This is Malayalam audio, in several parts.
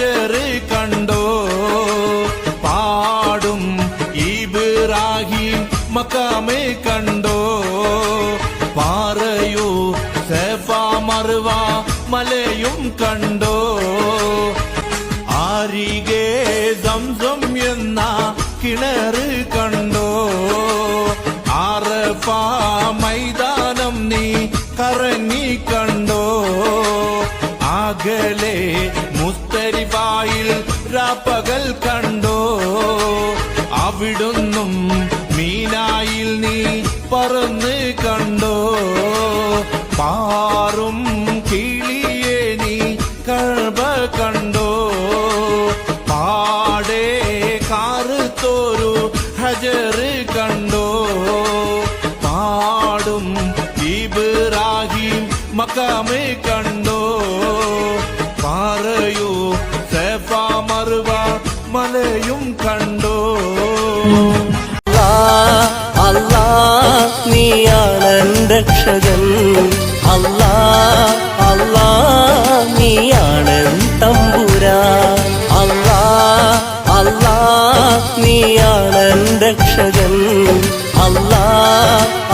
ഹജർ കണ്ടോ പാടും ഇബ്രാഹിം മക്കാമേ കണ്ടോ പാറയോ സഫാ മർവ മലയും കണ്ടോ ആരികെ സംസം എന്ന കിണറ് കണ്ടോ ആറഫ മൈതാനം നീ കറങ്ങി കണ്ടോ അകലെ മുസ്തരിഫായിൽ രാപ്പകൽ കണ്ടോ അവിടുന്നും മീനായിൽ നീ പറന്ന് കണ്ടോ പാറും കിളിയെ നീ കഅബ കണ്ടോ പാടേ കാറുത്തോരു ഹജർ കണ്ടോ പാടും ഇബ്രാഹിം മക്കാമേ കണ്ടോ പാറയോ സഫാ മർവ മലയും കണ്ടോ അല്ലാ നീയാണ് രക്ഷകൻ അല്ലാ അല്ലാ നീയാണ് തമ്പുരാൻ അല്ലാ അല്ലാ നീയാണ് രക്ഷകൻ അല്ലാ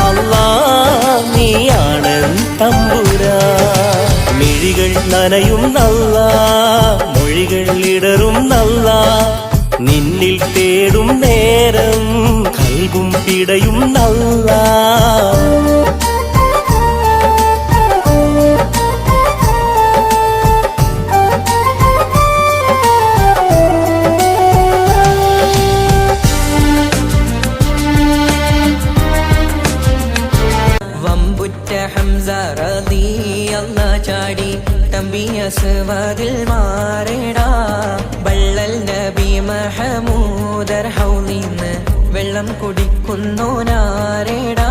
അല്ലാ നീയാണ് തമ്പുരാൻ മിഴികൾ നനയും നല്ല മൊഴികൾ ഇടറും നല്ല നിന്നിൽ തേടും നേരം കൽബും പിടയും നല്ല വമ്പുറ്റ ഹംസ റളിയല്ലാഹു ചാടി തമ്പിയസ്വാദിൽ മാറിടാ ബള്ളൽ നബി മഹമൂദർ ഹൗലിന്ന് വെള്ളം കുടിക്കുന്നു നാരേടാ